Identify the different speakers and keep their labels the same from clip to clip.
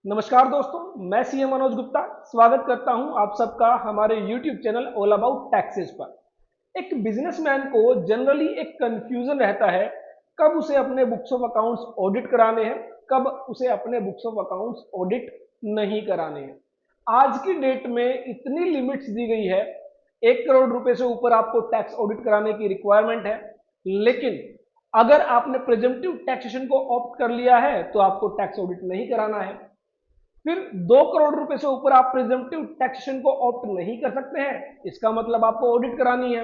Speaker 1: नमस्कार दोस्तों, मैं सीएम मनोज गुप्ता स्वागत करता हूं आप सबका हमारे YouTube channel all about taxes पर। एक बिजनेसमैन को जनरली एक कंफ्यूजन रहता है कब उसे अपने बुक्स ऑफ अकाउंट्स ऑडिट कराने हैं, कब उसे अपने बुक्स ऑफ अकाउंट्स ऑडिट नहीं कराने हैं। आज की डेट में इतनी लिमिट्स दी गई है, 1 करोड़ रुपए से ऊपर आपको टैक्स ऑडिट कराने की रिक्वायरमेंट है। लेकिन अगर आपने प्रिजम्पटिव टैक्सेशन को ऑप्ट कर लिया है तो आपको टैक्स ऑडिट नहीं कराना है। फिर 2 करोड़ रुपए से ऊपर आप प्रिजम्पटिव टैक्सेशन को ऑप्ट नहीं कर सकते हैं, इसका मतलब आपको ऑडिट करानी है।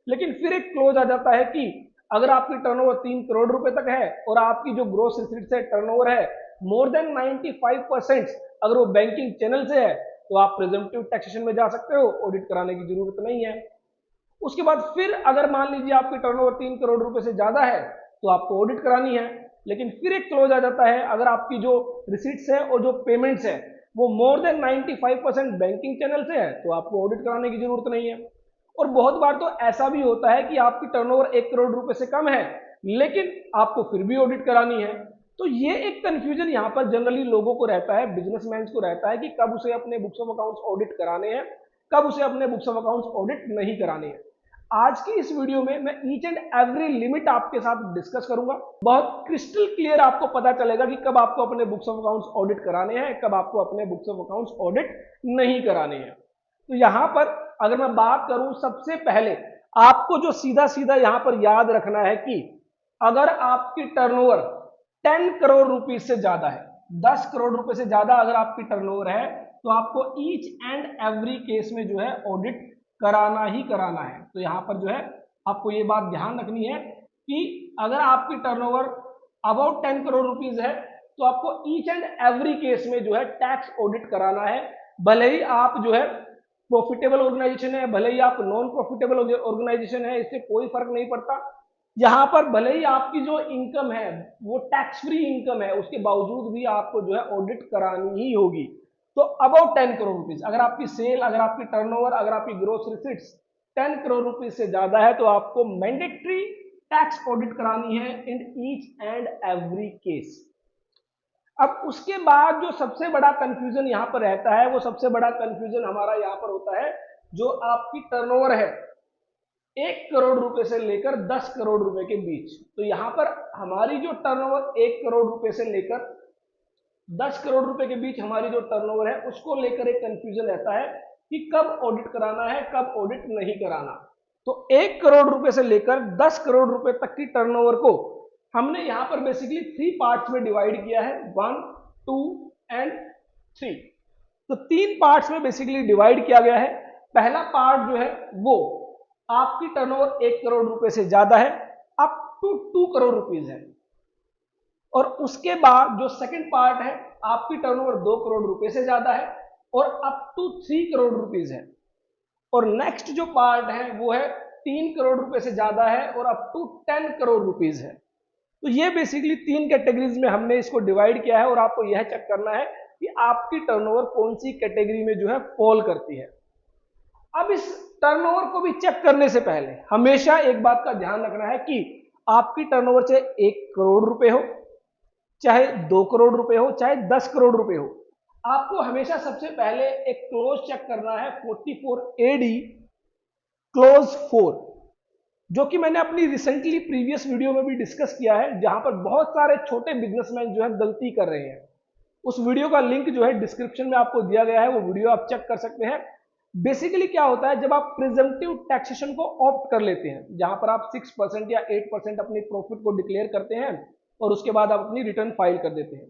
Speaker 1: लेकिन फिर एक क्लोज आ जाता है कि अगर आपकी टर्नओवर 3 करोड़ रुपए तक है और आपकी जो ग्रोस रिसीट्स है, टर्नओवर है मोर देन 95%, अगर वो बैंकिंग चैनल से है तो आप प्रिजम्पटिव टैक्सेशन में जा सकते हो, ऑडिट कराने की जरूरत नहीं है। उसके बाद फिर अगर मान लीजिए आपकी टर्नओवर 3 करोड़ रुपए से ज्यादा है तो आपको ऑडिट करानी है। लेकिन फिर एक क्लोज आ जाता है, अगर आपकी जो रिसीट्स है और जो पेमेंट्स है वो मोर देन 95% बैंकिंग चैनल से है तो आपको ऑडिट कराने की जरूरत नहीं है। और बहुत बार तो ऐसा भी होता है कि आपकी टर्नओवर 1 करोड़ रुपए से कम है लेकिन आपको फिर भी ऑडिट करानी है। तो ये एक कंफ्यूजन यहाँ पर जनरली लोगों को रहता है, बिजनेसमैन को रहता है कि कब उसे अपने बुक्स ऑफ अकाउंट्स ऑडिट कराने हैं, कब उसे अपने बुक्स ऑफ अकाउंट्स ऑडिट नहीं कराने हैं। आज की इस वीडियो में मैं ईच एंड एवरी लिमिट आपके साथ डिस्कस करूंगा। बहुत क्रिस्टल क्लियर आपको पता चलेगा कि कब आपको अपने बुक्स ऑफ अकाउंट्स ऑडिट कराने हैं, कब आपको अपने बुक्स ऑफ अकाउंट्स ऑडिट नहीं कराने हैं। तो यहां पर अगर मैं बात करूं, सबसे पहले आपको जो सीधा सीधा यहां पर याद रखना है कि अगर आपकी टर्नओवर 10 करोड़ रुपीज से ज्यादा है, 10 करोड़ रुपए से ज्यादा अगर आपकी टर्नओवर है तो आपको ईच एंड एवरी केस में जो है ऑडिट कराना ही कराना है। तो यहां पर जो है आपको ये बात ध्यान रखनी है कि अगर आपकी टर्नओवर अबाउट 10 करोड़ रुपीज है तो आपको ईच एंड एवरी केस में जो है टैक्स ऑडिट कराना है। भले ही आप जो है प्रॉफिटेबल ऑर्गेनाइजेशन है, भले ही आप नॉन प्रॉफिटेबल ऑर्गेनाइजेशन है, इससे कोई फर्क नहीं पड़ता। यहां पर भले ही आपकी जो इनकम है वो टैक्स फ्री इनकम है, उसके बावजूद भी आपको जो है ऑडिट करानी ही होगी। तो अबाउट 10 करोड़ रुपीज अगर आपकी सेल, अगर आपकी टर्नओवर, अगर आपकी ग्रोस रिसिट्स 10 करोड़ रुपीज से ज्यादा है तो आपको मैंडेटरी टैक्स ऑडिट करानी है in each and every case. अब उसके बाद जो सबसे बड़ा कंफ्यूजन यहां पर रहता है, वो सबसे बड़ा कंफ्यूजन हमारा यहां पर होता है जो आपकी टर्नओवर है 1 करोड़ रुपए से लेकर 10 करोड़ रुपए के बीच। तो यहां पर हमारी जो टर्नओवर 1 करोड़ रुपए से लेकर 10 करोड़ रुपए के बीच हमारी जो टर्नओवर है उसको लेकर एक कंफ्यूजन रहता है कि कब ऑडिट कराना है, कब ऑडिट नहीं कराना। तो 1 करोड़ रुपए से लेकर 10 करोड़ रुपए तक की टर्नओवर को हमने यहां पर बेसिकली 3 पार्ट्स में डिवाइड किया है, 1, 2 एंड 3। तो 3 पार्ट्स में बेसिकली डिवाइड किया गया है। पहला पार्ट जो है वो आपकी टर्नओवर 1 करोड़ रुपए से ज्यादा है, अप टू 2 करोड़ रुपीज है। और उसके बाद जो सेकंड पार्ट है आपकी टर्नओवर 2 करोड़ रुपए से ज्यादा है और अप टू 3 करोड़ रुपीज है। और नेक्स्ट जो पार्ट है वो है 3 करोड़ रुपए से ज्यादा है और अप टू 10 करोड़ रुपीज है। तो ये बेसिकली 3 कैटेगरीज में हमने इसको डिवाइड किया है और आपको यह चेक करना है कि आपकी टर्नओवर कौन सी कैटेगरी में जो है फॉल करती है। अब इस टर्नओवर को भी चेक करने से पहले हमेशा एक बात का ध्यान रखना है कि आपकी टर्नओवर चाहे 1 करोड़ रुपए हो, चाहे 2 करोड़ रुपए हो, चाहे 10 करोड़ रुपए हो, आपको हमेशा सबसे पहले एक क्लोज चेक करना है 44AD क्लोज 4, जो कि मैंने अपनी रिसेंटली प्रीवियस वीडियो में भी डिस्कस किया है, जहां पर बहुत सारे छोटे बिजनेसमैन जो है गलती कर रहे हैं। उस वीडियो का लिंक जो है डिस्क्रिप्शन में आपको दिया गया है, वो वीडियो आप चेक कर सकते हैं। बेसिकली क्या होता है, जब आप प्रिजम्पटिव टैक्सेशन को ऑप्ट कर लेते हैं, जहां पर आप 6% या 8% अपनी प्रॉफिट को डिक्लेयर करते हैं और उसके बाद आप अपनी रिटर्न फाइल कर देते हैं,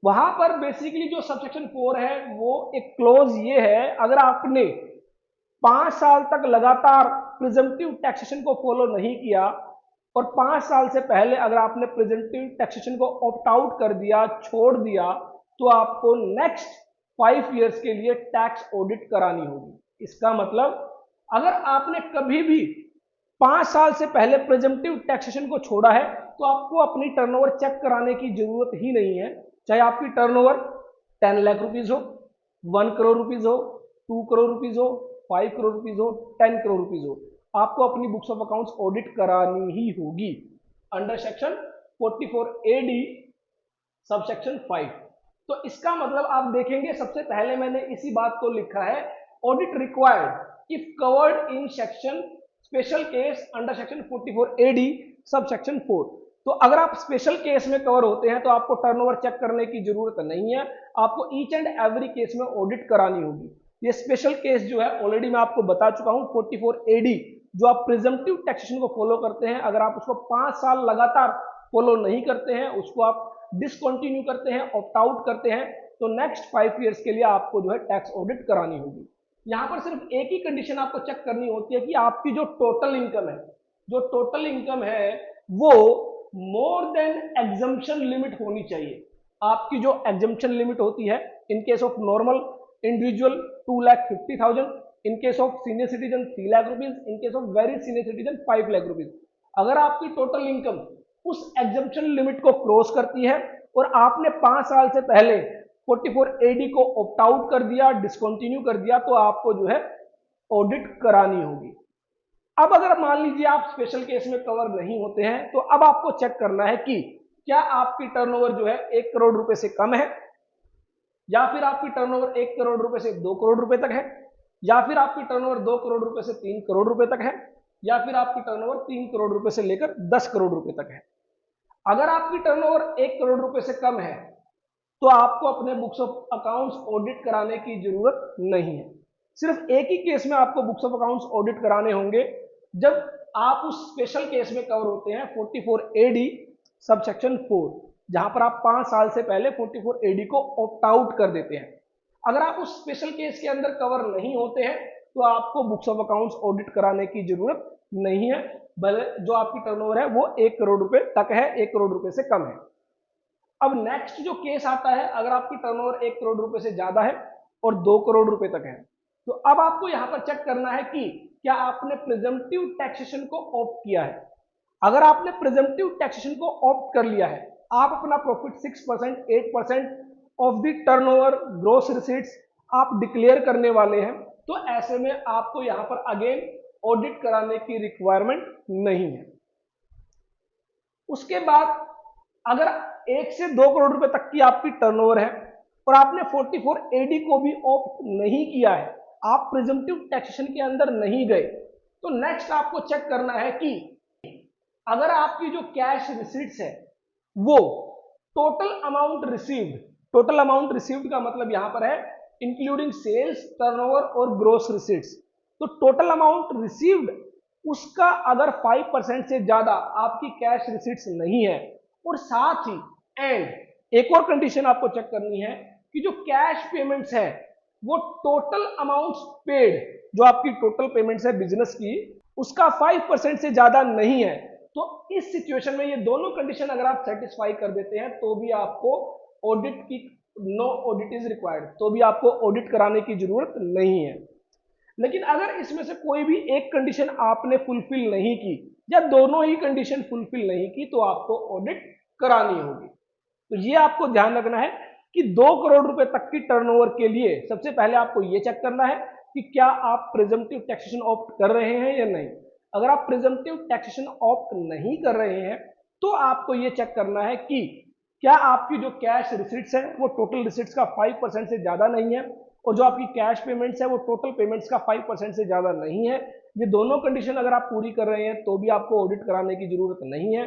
Speaker 1: वहां पर बेसिकली जो सबसेक्शन 4 है वो एक क्लोज ये है, अगर आपने 5 साल तक लगातार प्रिजम्पटिव टैक्सेशन को फॉलो नहीं किया और 5 साल से पहले अगर आपने प्रिजम्पटिव टैक्सेशन को ऑप्ट आउट कर दिया, छोड़ दिया, तो आपको नेक्स्ट 5 इयर्स के लिए टैक्स ऑडिट करानी होगी। इसका मतलब अगर आपने कभी भी 5 साल से पहले प्रिजम्पटिव टैक्सेशन को छोड़ा है तो आपको अपनी टर्नओवर चेक कराने की जरूरत ही नहीं है। चाहे आपकी टर्नओवर 10 लाख रुपीज हो, 1 करोड़ रुपीज हो, 2 करोड़ रुपीज हो, 5 करोड़ रुपीज हो, 10 करोड़ रुपीज हो, आपको अपनी बुक्स ऑफ अकाउंट्स ऑडिट करानी ही होगी under section 44AD sub section 5। तो इसका मतलब आप देखेंगे सबसे पहले मैंने इसी बात को लिखा है, audit required if covered in section special case under section 44 AD sub section 4। तो अगर आप स्पेशल केस में कवर होते हैं तो आपको टर्नओवर चेक करने की जरूरत नहीं है, आपको ईच एंड एवरी केस में ऑडिट करानी होगी। ये स्पेशल केस जो है ऑलरेडी मैं आपको बता चुका हूं, 44 एडी जो आप प्रिजम्पटिव टैक्सेशन को फॉलो करते हैं, अगर आप उसको 5 साल लगातार फॉलो नहीं करते हैं, उसको आप डिसकंटिन्यू करते हैं, ऑप्ट आउट करते हैं, तो नेक्स्ट 5 ईयर्स के लिए आपको जो है टैक्स ऑडिट करानी होगी। यहां पर सिर्फ एक ही कंडीशन आपको चेक करनी होती है कि आपकी जो टोटल इनकम है, जो टोटल इनकम है वो मोर देन एग्जम्पशन लिमिट होनी चाहिए। आपकी जो एग्जम्पशन लिमिट होती है in case of normal individual 2,50,000, in case of senior citizen 3 lakh rupees, in case of very senior citizen 5 lakh rupees. अगर आपकी टोटल इनकम उस एग्जम्पशन लिमिट को क्रॉस करती है और आपने 5 साल से पहले 44 एडी को ऑप्ट आउट कर दिया, डिसकंटिन्यू कर दिया, तो आपको जो है ऑडिट करानी होगी। अब अगर मान लीजिए आप स्पेशल केस में कवर नहीं होते हैं, तो अब आपको चेक करना है कि क्या आपकी टर्नओवर जो है 1 करोड़ रुपए से कम है, या फिर आपकी टर्नओवर 1 करोड़ रुपए से 2 करोड़ रुपए तक है, या फिर आपकी टर्नओवर 2 करोड़ रुपए से 3 करोड़ रुपए तक है, या फिर आपकी टर्नओवर 3 करोड़ रुपए से लेकर 10 करोड़ रुपए तक है। अगर आपकी टर्नओवर 1 करोड़ रुपए से कम है तो आपको अपने बुक्स ऑफ अकाउंट्स ऑडिट कराने की जरूरत नहीं है। सिर्फ एक ही केस में आपको बुक्स ऑफ अकाउंट्स ऑडिट कराने होंगे, जब आप उस स्पेशल केस में कवर होते हैं 44 एडी सब सेक्शन 4, जहां पर आप 5 साल से पहले 44 एडी को ऑप्ट आउट कर देते हैं। अगर आप उस स्पेशल केस के अंदर कवर नहीं होते हैं तो आपको बुक्स ऑफ अकाउंट्स ऑडिट कराने की जरूरत नहीं है, भले जो आपकी टर्नओवर है वो 1 करोड़ रुपए तक है, 1 करोड़ रुपए से कम है। अब नेक्स्ट जो केस आता है, अगर आपकी टर्नओवर 1 करोड़ रुपए से ज्यादा है और 2 करोड़ रुपए तक है, तो अब आपको यहां पर चेक करना है कि क्या आपने प्रिजम्पटिव टैक्सेशन को ऑप्ट किया है। अगर आपने प्रिजम्पटिव टैक्सेशन को ऑप्ट कर लिया है, आप अपना profit 6%, 8% of the turnover gross receipts आप डिक्लेयर करने वाले हैं, तो ऐसे में आपको यहां पर अगेन ऑडिट कराने की रिक्वायरमेंट नहीं है। उसके बाद अगर 1 से 2 करोड़ रुपए तक की आपकी टर्नओवर है और आपने 44 एडी को भी ऑप्ट नहीं किया है, आप प्रिजम्पटिव टैक्सेशन के अंदर नहीं गए, तो नेक्स्ट आपको चेक करना है कि अगर आपकी जो कैश रिसीट्स है वो टोटल अमाउंट रिसीव्ड का मतलब यहां पर है इंक्लूडिंग सेल्स, टर्नओवर और ग्रॉस रिसीट्स। तो टोटल अमाउंट रिसीव्ड उसका अगर 5% से ज्यादा आपकी कैश रिसीट्स नहीं है, और साथ ही एंड एक और कंडीशन आपको चेक करनी है कि जो कैश पेमेंट्स है वो टोटल अमाउंट्स पेड, जो आपकी टोटल पेमेंट्स है बिजनेस की, उसका 5% से ज्यादा नहीं है। तो इस सिचुएशन में ये दोनों कंडीशन अगर आप सेटिस्फाई कर देते हैं तो भी आपको ऑडिट की नो ऑडिट इज रिक्वायर्ड, तो भी आपको ऑडिट कराने की जरूरत नहीं है। लेकिन अगर इसमें से कोई भी एक कंडीशन आपने फुलफिल नहीं की या दोनों ही कंडीशन फुलफिल नहीं की, तो आपको ऑडिट करानी होगी। तो ये आपको ध्यान रखना है कि 2 करोड़ रुपए तक की टर्नओवर के लिए सबसे पहले आपको ये चेक करना है कि क्या आप प्रिजम्पटिव टैक्सेशन ऑप्ट कर रहे हैं या नहीं। अगर आप प्रिजम्पटिव टैक्सेशन ऑप्ट नहीं कर रहे हैं तो आपको ये चेक करना है कि क्या आपकी जो कैश रिसीट्स है वो टोटल रिसीट्स का 5% से ज्यादा नहीं है, और जो आपकी कैश पेमेंट्स है वो टोटल पेमेंट्स का 5% से ज्यादा नहीं है। ये दोनों कंडीशन अगर आप पूरी कर रहे हैं तो भी आपको ऑडिट कराने की जरूरत नहीं है।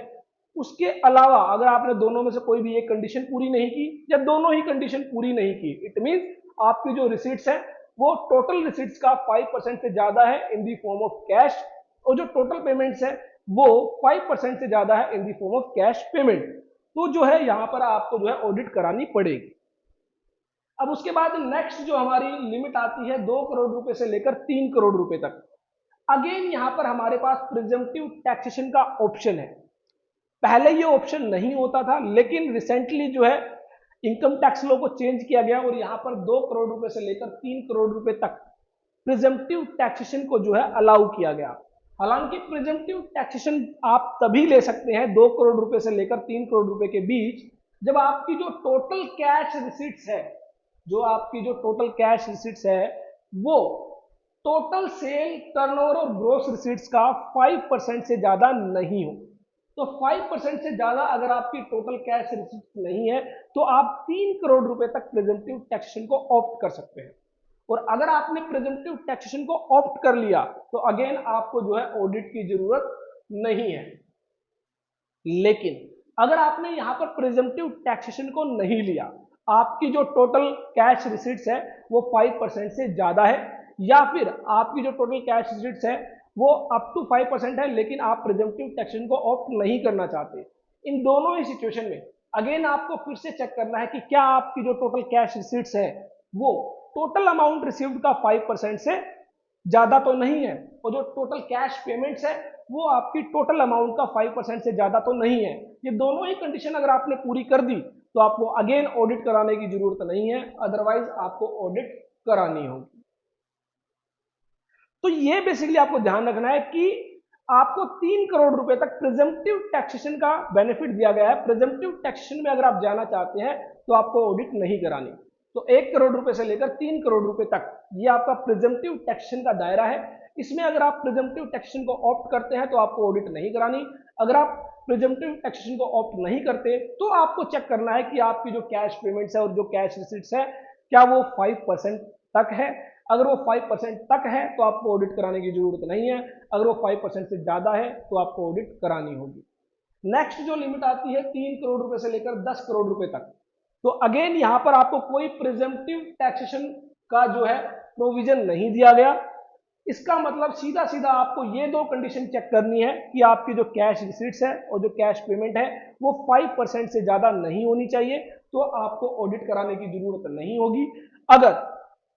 Speaker 1: उसके अलावा अगर आपने दोनों में से कोई भी एक कंडीशन पूरी नहीं की या दोनों ही कंडीशन पूरी नहीं की, इट मींस आपकी जो रिसीट्स है वो टोटल रिसीट्स का 5% से ज्यादा है in the form of cash, और जो टोटल पेमेंट्स है वो 5% से ज्यादा है in the form of cash payment, तो जो है यहां पर आपको जो है ऑडिट करानी पड़ेगी। अब उसके बाद नेक्स्ट जो हमारी लिमिट आती है 2 करोड़ रुपए से लेकर 3 करोड़ रुपए तक। अगेन यहां पर हमारे पास प्रिजम्पटिव टैक्सेशन का ऑप्शन है। पहले ये ऑप्शन नहीं होता था, लेकिन रिसेंटली जो है इनकम टैक्स लॉ को चेंज किया गया और यहां पर 2 करोड़ रुपए से लेकर 3 करोड़ रुपए तक प्रिजम्पटिव टैक्सेशन को जो है अलाउ किया गया। हालांकि प्रिजम्पटिव टैक्सेशन आप तभी ले सकते हैं 2 करोड़ रुपए से लेकर 3 करोड़ रुपए के बीच जब आपकी जो टोटल कैश रिसीट्स है, जो आपकी जो टोटल कैश रिसीट्स है वो टोटल सेल, टर्नओवर और ग्रॉस रिसीट्स का 5% से ज्यादा नहीं हो। तो 5% से ज्यादा अगर आपकी टोटल कैश रिसीट्स नहीं है तो आप 3 करोड़ रुपए तक प्रिजम्पटिव टैक्सेशन को ऑप्ट कर सकते हैं। और अगर आपने प्रिजम्पटिव टैक्सेशन को ऑप्ट कर लिया तो अगेन आपको जो है ऑडिट की जरूरत नहीं है। लेकिन अगर आपने यहां पर प्रिजम्पटिव टैक्सेशन को नहीं लिया, आपकी जो टोटल कैश रिसीट्स है वो 5% से ज्यादा है, या फिर आपकी जो टोटल कैश रिसीट्स है वो अप टू 5% है लेकिन आप प्रिजम्पटिव टैक्सेशन को ऑप्ट नहीं करना चाहते, इन दोनों ही सिचुएशन में अगेन आपको फिर से चेक करना है कि क्या आपकी जो टोटल कैश रिसीट्स है वो टोटल अमाउंट रिसीव्ड का 5% से ज्यादा तो नहीं है, और जो टोटल कैश पेमेंट्स है वो आपकी टोटल अमाउंट का 5% से ज्यादा तो नहीं है। ये दोनों ही कंडीशन अगर आपने पूरी कर दी तो आपको अगेन ऑडिट कराने की जरूरत नहीं है, अदरवाइज आपको ऑडिट करानी होगी। तो ये बेसिकली आपको ध्यान रखना है कि आपको 3 करोड़ रुपए तक प्रिजम्पटिव टैक्सेशन का बेनिफिट दिया गया है। प्रिजम्पटिव टैक्सेशन में अगर आप जाना चाहते हैं तो आपको ऑडिट नहीं करानी। तो 1 करोड़ रुपए से लेकर 3 करोड़ रुपए तक ये आपका प्रिजम्पटिव टैक्सेशन का दायरा है। इसमें अगर आप प्रिजम्पटिव टैक्सेशन को ऑप्ट करते हैं तो आपको ऑडिट नहीं करानी। अगर आप प्रिजम्पटिव टैक्सेशन को ऑप्ट नहीं करते तो आपको चेक करना है कि आपकी जो कैश पेमेंट्स है और जो कैश रिसीट्स है क्या वो 5% तक है। अगर वो 5% तक है तो आपको ऑडिट कराने की जरूरत नहीं है, अगर वो 5% से ज्यादा है तो आपको ऑडिट करानी होगी। नेक्स्ट जो लिमिट आती है 3 करोड़ रुपए से लेकर 10 करोड़ रुपए तक, तो अगेन यहां पर आपको कोई प्रिजम्पटिव टैक्सेशन का जो है प्रोविजन नहीं दिया गया। इसका मतलब सीधा सीधा आपको ये दो कंडीशन चेक करनी है कि आपकी जो कैश रिसीट्स है और जो कैश पेमेंट है वो 5% से ज्यादा नहीं होनी चाहिए, तो आपको ऑडिट कराने की जरूरत नहीं होगी। अगर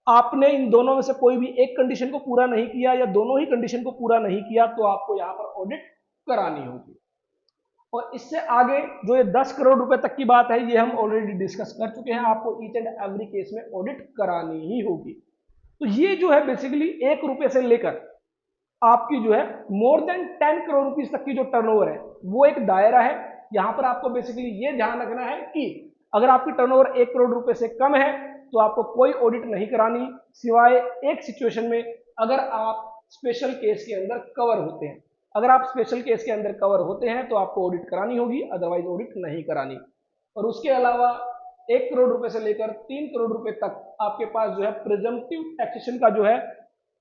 Speaker 1: आपने इन दोनों में से कोई भी एक कंडीशन को पूरा नहीं किया या दोनों ही कंडीशन को पूरा नहीं किया तो आपको यहां पर ऑडिट करानी होगी। और इससे आगे जो ये 10 करोड़ रुपए तक की बात है ये हम ऑलरेडी डिस्कस कर चुके हैं, आपको ईच एंड एवरी केस में ऑडिट करानी ही होगी। तो ये जो है बेसिकली 1 रुपए से लेकर आपकी जो है मोर देन 10 करोड़ रुपीस तक की जो टर्नओवर है वो एक दायरा है। यहां पर आपको बेसिकली ये ध्यान रखना है कि अगर आपकी टर्नओवर 1 करोड़ रुपए से कम है तो आपको कोई ऑडिट नहीं करानी, सिवाय एक सिचुएशन में अगर आप स्पेशल केस के अंदर कवर होते हैं। अगर आप स्पेशल केस के अंदर कवर होते हैं तो आपको ऑडिट करानी होगी, अदरवाइज ऑडिट नहीं करानी। और उसके अलावा 1 करोड़ रुपए से लेकर 3 करोड़ रुपए तक आपके पास जो है प्रिजम्पटिव टैक्सेशन का जो है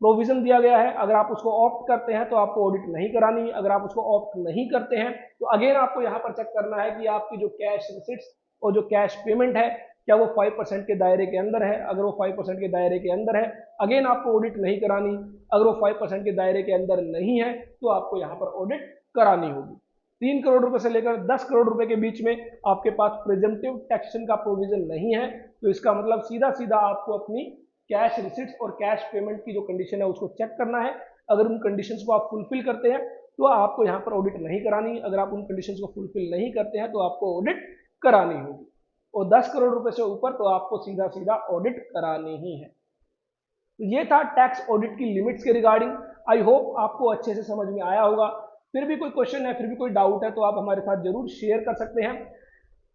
Speaker 1: प्रोविजन दिया गया है। अगर आप उसको ऑप्ट करते हैं तो आपको ऑडिट नहीं करानी, अगर आप उसको ऑप्ट नहीं करते हैं तो अगेन आपको यहां पर चेक करना है कि आपकी जो कैश रिसिट्स और जो कैश पेमेंट है क्या वो 5% के दायरे के अंदर है। अगर वो 5% के दायरे के अंदर है अगेन आपको ऑडिट नहीं करानी, अगर वो 5% के दायरे के अंदर नहीं है तो आपको यहां पर ऑडिट करानी होगी। 3 करोड़ रुपए से लेकर 10 करोड़ रुपए के बीच में आपके पास प्रिजम्पटिव टैक्सेशन का प्रोविजन नहीं है, तो इसका मतलब सीधा सीधा आपको अपनी कैश रिसिट्स और कैश पेमेंट की जो कंडीशन है उसको चेक करना है। अगर उन कंडीशंस को आप फुलफिल करते हैं तो आपको यहां पर ऑडिट नहीं करानी, अगर आप उन कंडीशंस को फुलफिल नहीं करते हैं तो आपको ऑडिट करानी होगी। और 10 करोड़ रुपए से ऊपर तो आपको सीधा सीधा ऑडिट करानी ही है। तो ये था टैक्स ऑडिट की लिमिट्स के रिगार्डिंग। आई होप आपको अच्छे से समझ में आया होगा। फिर भी कोई क्वेश्चन है, फिर भी कोई डाउट है तो आप हमारे साथ जरूर शेयर कर सकते हैं।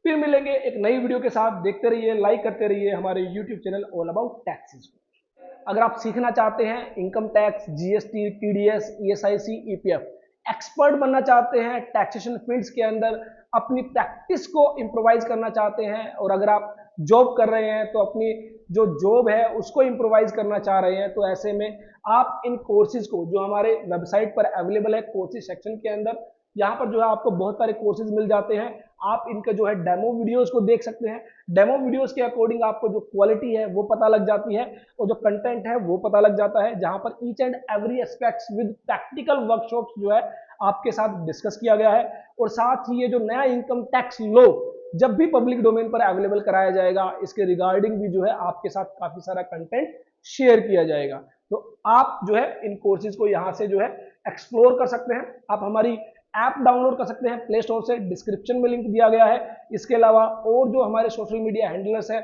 Speaker 1: फिर मिलेंगे एक नई वीडियो के साथ। देखते रहिए, लाइक करते रहिए हमारे YouTube channel all about taxes को। अगर आप सीखना चाहते हैं income tax, GST, TDS, ESIC, EPF, expert बनना चाहते हैं टैक्सेशन फील्ड्स के अंदर, अपनी प्रैक्टिस को इम्प्रोवाइज करना चाहते हैं, और अगर आप जॉब कर रहे हैं तो अपनी जो जॉब है उसको इम्प्रोवाइज करना चाह रहे हैं, तो ऐसे में आप इन कोर्सेज को जो हमारे वेबसाइट पर अवेलेबल है कोर्सेज सेक्शन के अंदर, यहाँ पर जो है आपको बहुत सारे कोर्सेज मिल जाते हैं। आप इनके जो है डेमो वीडियोस को देख सकते हैं। डेमो वीडियोस के अकॉर्डिंग आपको जो क्वालिटी है वो पता लग जाती है और जो कंटेंट है वो पता लग जाता है, जहां पर each and every aspects with practical workshops जो है आपके साथ डिस्कस किया गया है। और साथ ही ये जो नया इनकम टैक्स लॉ जब भी पब्लिक डोमेन पर अवेलेबल कराया जाएगा इसके रिगार्डिंग भी जो है आपके साथ काफी सारा कंटेंट शेयर किया जाएगा। तो आप जो है इन कोर्सेज को यहाँ से जो है एक्सप्लोर कर सकते हैं। आप हमारी ऐप डाउनलोड कर सकते हैं प्ले स्टोर से, डिस्क्रिप्शन में लिंक दिया गया है। इसके अलावा और जो हमारे सोशल मीडिया हैंडलर्स है,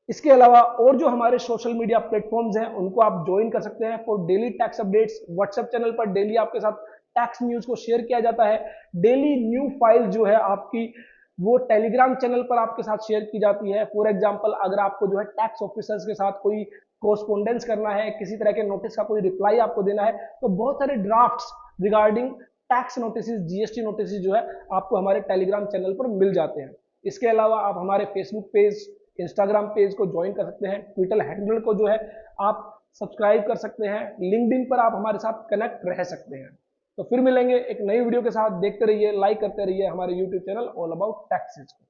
Speaker 1: इसके अलावा और जो हमारे सोशल मीडिया प्लेटफॉर्म्स हैं उनको आप ज्वाइन कर सकते हैं for daily tax updates. WhatsApp channel पर डेली आपके साथ टैक्स न्यूज को शेयर किया जाता है। डेली न्यू फाइल जो है आपकी वो टेलीग्राम चैनल पर आपके साथ शेयर की जाती है। फॉर एग्जांपल अगर आपको जो है टैक्स ऑफिसर्स के साथ कोई कोरस्पोंडेंस करना है, किसी तरह के नोटिस का कोई रिप्लाई आपको देना है, तो बहुत सारे drafts regarding tax notice, GST notice जो है आपको हमारे टेलीग्राम चैनल पर मिल जाते हैं। इसके अलावा आप हमारे फेसबुक पेज, इंस्टाग्राम पेज को ज्वाइन कर सकते हैं, ट्विटर हैंडल को जो है आप सब्सक्राइब कर सकते हैं, लिंक्डइन पर आप हमारे साथ कनेक्ट रह सकते हैं। तो फिर मिलेंगे एक नई वीडियो के साथ। देखते रहिए, लाइक करते रहिए हमारे YouTube channel all about taxes को।